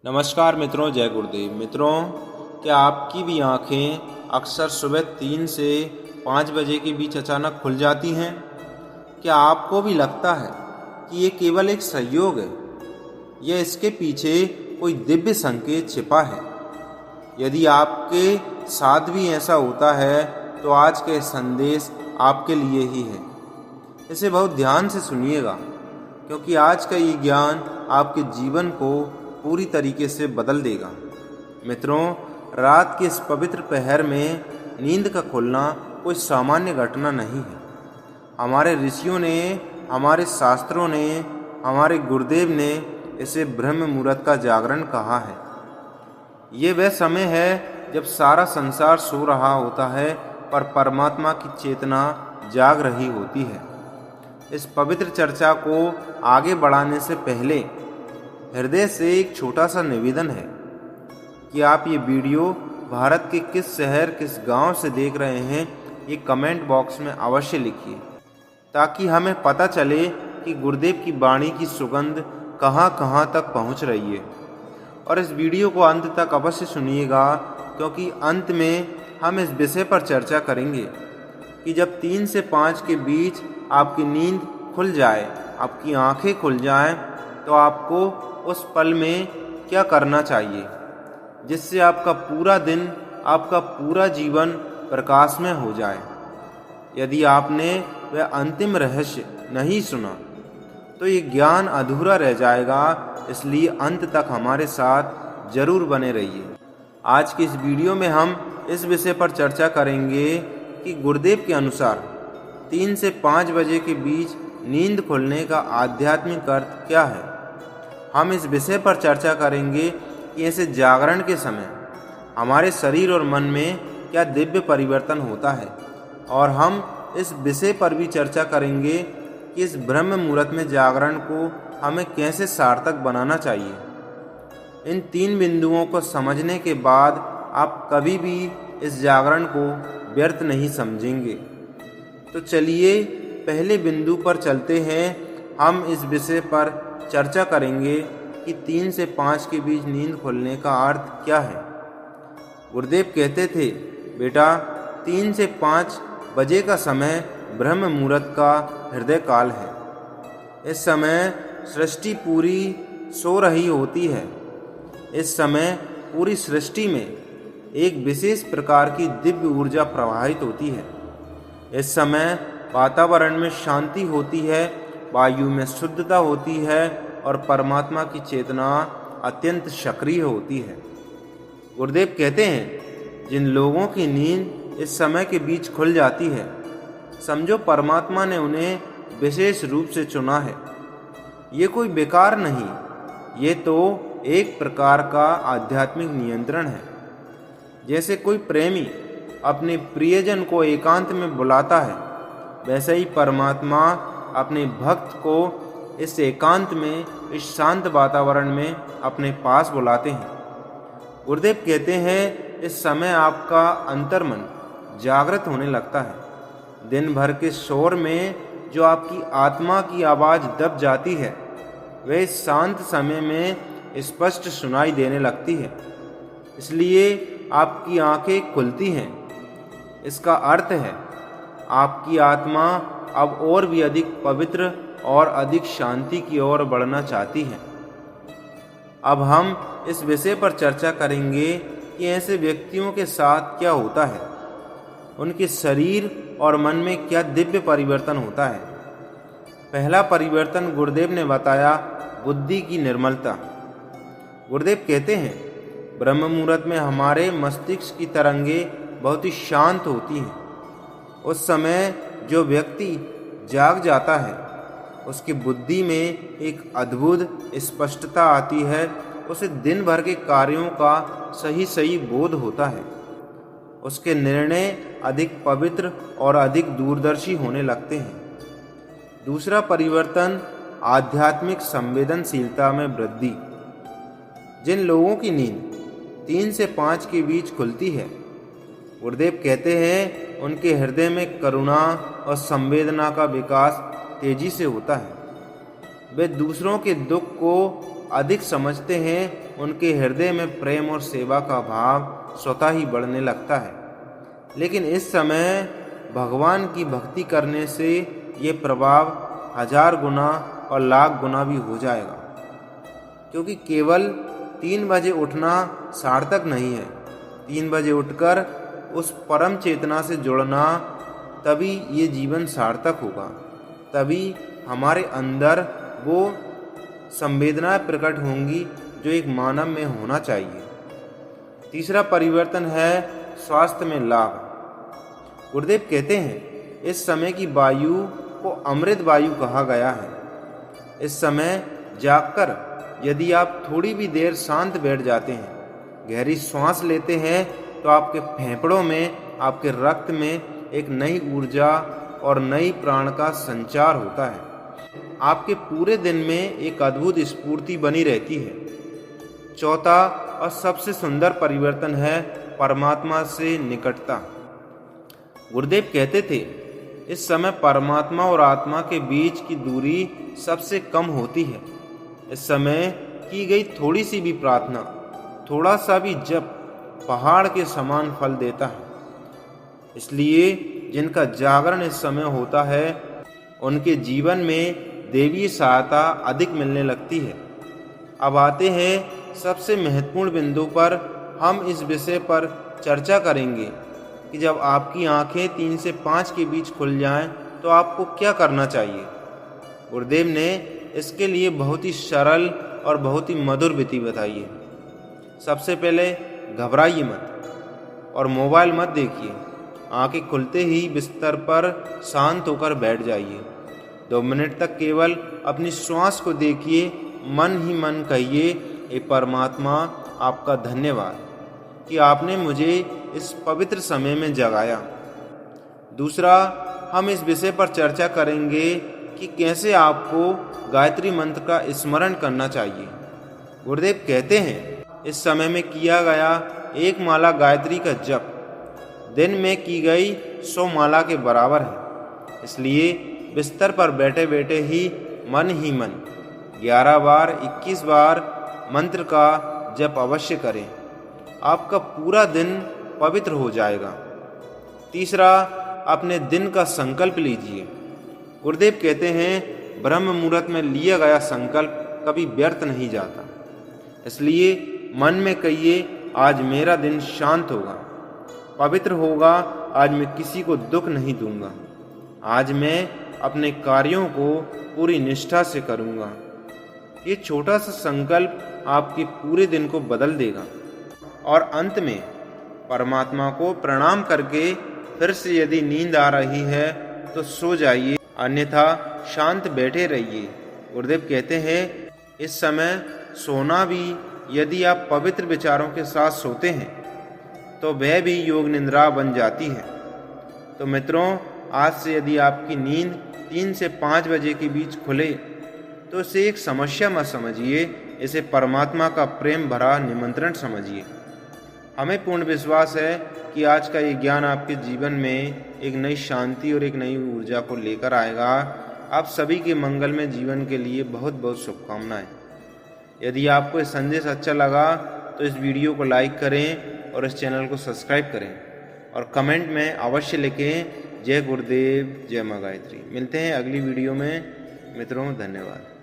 नमस्कार मित्रों, जय गुरुदेव। मित्रों, क्या आपकी भी आँखें अक्सर सुबह 3 से 5 बजे के बीच अचानक खुल जाती हैं? क्या आपको भी लगता है कि ये केवल एक संयोग है या इसके पीछे कोई दिव्य संकेत छिपा है? यदि आपके साथ भी ऐसा होता है तो आज का संदेश आपके लिए ही है। इसे बहुत ध्यान से सुनिएगा, क्योंकि आज का ये ज्ञान आपके जीवन को पूरी तरीके से बदल देगा। मित्रों, रात के इस पवित्र पहर में नींद का खुलना कोई सामान्य घटना नहीं है। हमारे ऋषियों ने, हमारे शास्त्रों ने, हमारे गुरुदेव ने इसे ब्रह्म मुहूर्त का जागरण कहा है। ये वह समय है जब सारा संसार सो रहा होता है पर परमात्मा की चेतना जाग रही होती है। इस पवित्र चर्चा को आगे बढ़ाने से पहले हृदय से एक छोटा सा निवेदन है कि आप ये वीडियो भारत के किस शहर, किस गांव से देख रहे हैं, ये कमेंट बॉक्स में अवश्य लिखिए, ताकि हमें पता चले कि गुरुदेव की वाणी की सुगंध कहां कहां तक पहुंच रही है। और इस वीडियो को अंत तक अवश्य सुनिएगा, क्योंकि अंत में हम इस विषय पर चर्चा करेंगे कि जब 3 से 5 के बीच आपकी नींद खुल जाए, आपकी आंखें खुल जाएं, तो आपको उस पल में क्या करना चाहिए जिससे आपका पूरा दिन, आपका पूरा जीवन प्रकाशमय हो जाए। यदि आपने वह अंतिम रहस्य नहीं सुना तो ये ज्ञान अधूरा रह जाएगा, इसलिए अंत तक हमारे साथ जरूर बने रहिए। आज की इस वीडियो में हम इस विषय पर चर्चा करेंगे कि गुरुदेव के अनुसार 3 से 5 बजे के बीच नींद खुलने का आध्यात्मिक अर्थ क्या है। हम इस विषय पर चर्चा करेंगे कि ऐसे जागरण के समय हमारे शरीर और मन में क्या दिव्य परिवर्तन होता है, और हम इस विषय पर भी चर्चा करेंगे कि इस ब्रह्म मुहूर्त में जागरण को हमें कैसे सार्थक बनाना चाहिए। इन 3 बिंदुओं को समझने के बाद आप कभी भी इस जागरण को व्यर्थ नहीं समझेंगे। तो चलिए पहले बिंदु पर चलते हैं। हम इस विषय पर चर्चा करेंगे कि 3 से 5 के बीच नींद खुलने का अर्थ क्या है। गुरुदेव कहते थे, बेटा, 3 से 5 बजे का समय ब्रह्म मुहूर्त का हृदय काल है। इस समय सृष्टि पूरी सो रही होती है। इस समय पूरी सृष्टि में एक विशेष प्रकार की दिव्य ऊर्जा प्रवाहित होती है। इस समय वातावरण में शांति होती है, वायु में शुद्धता होती है और परमात्मा की चेतना अत्यंत सक्रिय होती है। गुरुदेव कहते हैं, जिन लोगों की नींद इस समय के बीच खुल जाती है, समझो परमात्मा ने उन्हें विशेष रूप से चुना है। ये कोई बेकार नहीं, ये तो एक प्रकार का आध्यात्मिक नियंत्रण है। जैसे कोई प्रेमी अपने प्रियजन को एकांत में बुलाता है, वैसे ही परमात्मा अपने भक्त को इस एकांत में, इस शांत वातावरण में अपने पास बुलाते हैं। गुरुदेव कहते हैं, इस समय आपका अंतर्मन जागृत होने लगता है। दिन भर के शोर में जो आपकी आत्मा की आवाज़ दब जाती है, वह इस शांत समय में स्पष्ट सुनाई देने लगती है। इसलिए आपकी आंखें खुलती हैं। इसका अर्थ है आपकी आत्मा अब और भी अधिक पवित्र और अधिक शांति की ओर बढ़ना चाहती है। अब हम इस विषय पर चर्चा करेंगे कि ऐसे व्यक्तियों के साथ क्या होता है, उनके शरीर और मन में क्या दिव्य परिवर्तन होता है। पहला परिवर्तन गुरुदेव ने बताया, बुद्धि की निर्मलता। गुरुदेव कहते हैं, ब्रह्म मुहूर्त में हमारे मस्तिष्क की तरंगें बहुत ही शांत होती हैं। उस समय जो व्यक्ति जाग जाता है, उसकी बुद्धि में एक अद्भुत स्पष्टता आती है। उसे दिन भर के कार्यों का सही बोध होता है। उसके निर्णय अधिक पवित्र और अधिक दूरदर्शी होने लगते हैं। दूसरा परिवर्तन, आध्यात्मिक संवेदनशीलता में वृद्धि। जिन लोगों की नींद 3 से 5 के बीच खुलती है, गुरुदेव कहते हैं, उनके हृदय में करुणा और संवेदना का विकास तेजी से होता है। वे दूसरों के दुख को अधिक समझते हैं उनके हृदय में प्रेम और सेवा का भाव स्वतः ही बढ़ने लगता है। लेकिन इस समय भगवान की भक्ति करने से ये प्रभाव 1000 गुना और लाख गुना भी हो जाएगा, क्योंकि केवल 3 बजे उठना सार्थक नहीं है। 3 बजे उठकर उस परम चेतना से जुड़ना, तभी ये जीवन सार्थक होगा। तभी हमारे अंदर वो संवेदनाएं प्रकट होंगी जो एक मानव में होना चाहिए। तीसरा परिवर्तन है स्वास्थ्य में लाभ। गुरुदेव कहते हैं, इस समय की वायु को अमृत वायु कहा गया है। इस समय जागकर यदि आप थोड़ी भी देर शांत बैठ जाते हैं, गहरी सांस लेते हैं, तो आपके फेफड़ों में, आपके रक्त में एक नई ऊर्जा और नई प्राण का संचार होता है। आपके पूरे दिन में एक अद्भुत स्फूर्ति बनी रहती है। चौथा और सबसे सुंदर परिवर्तन है परमात्मा से निकटता। गुरुदेव कहते थे, इस समय परमात्मा और आत्मा के बीच की दूरी सबसे कम होती है। इस समय की गई थोड़ी सी भी प्रार्थना, थोड़ा सा भी जप पहाड़ के समान फल देता है। इसलिए जिनका जागरण इस समय होता है, उनके जीवन में देवी सहायता अधिक मिलने लगती है। अब आते हैं सबसे महत्वपूर्ण बिंदु पर। हम इस विषय पर चर्चा करेंगे कि जब आपकी आंखें 3 से 5 के बीच खुल जाएं, तो आपको क्या करना चाहिए। गुरुदेव ने इसके लिए बहुत ही सरल और बहुत ही मधुर विधि बताई है। सबसे पहले घबराइए मत और मोबाइल मत देखिए। आंखें खुलते ही बिस्तर पर शांत होकर बैठ जाइए। 2 मिनट तक केवल अपनी श्वास को देखिए। मन ही मन कहिए, हे परमात्मा, आपका धन्यवाद कि आपने मुझे इस पवित्र समय में जगाया। दूसरा, हम इस विषय पर चर्चा करेंगे कि कैसे आपको गायत्री मंत्र का स्मरण करना चाहिए। गुरुदेव कहते हैं, इस समय में किया गया 1 माला गायत्री का जप दिन में की गई 100 माला के बराबर है। इसलिए बिस्तर पर बैठे बैठे ही मन 11 बार 21 बार मंत्र का जप अवश्य करें। आपका पूरा दिन पवित्र हो जाएगा। तीसरा, अपने दिन का संकल्प लीजिए। गुरुदेव कहते हैं, ब्रह्म मुहूर्त में लिया गया संकल्प कभी व्यर्थ नहीं जाता। इसलिए मन में कहिए, आज मेरा दिन शांत होगा, पवित्र होगा। आज मैं किसी को दुख नहीं दूंगा। आज मैं अपने कार्यों को पूरी निष्ठा से करूंगा। ये छोटा सा संकल्प आपके पूरे दिन को बदल देगा। और अंत में परमात्मा को प्रणाम करके फिर से यदि नींद आ रही है तो सो जाइए, अन्यथा शांत बैठे रहिए। गुरुदेव कहते हैं, इस समय सोना भी यदि आप पवित्र विचारों के साथ सोते हैं तो वह भी योग निद्रा बन जाती है। तो मित्रों, आज से यदि आपकी नींद 3 से 5 बजे के बीच खुले तो इसे एक समस्या मत समझिए, इसे परमात्मा का प्रेम भरा निमंत्रण समझिए। हमें पूर्ण विश्वास है कि आज का ये ज्ञान आपके जीवन में एक नई शांति और एक नई ऊर्जा को लेकर आएगा। आप सभी के मंगल में जीवन के लिए बहुत बहुत शुभकामनाएं। यदि आपको ये संदेश अच्छा लगा तो इस वीडियो को लाइक करें और इस चैनल को सब्सक्राइब करें और कमेंट में अवश्य लिखें, जय गुरुदेव, जय माँ गायत्री। मिलते हैं अगली वीडियो में मित्रों, धन्यवाद।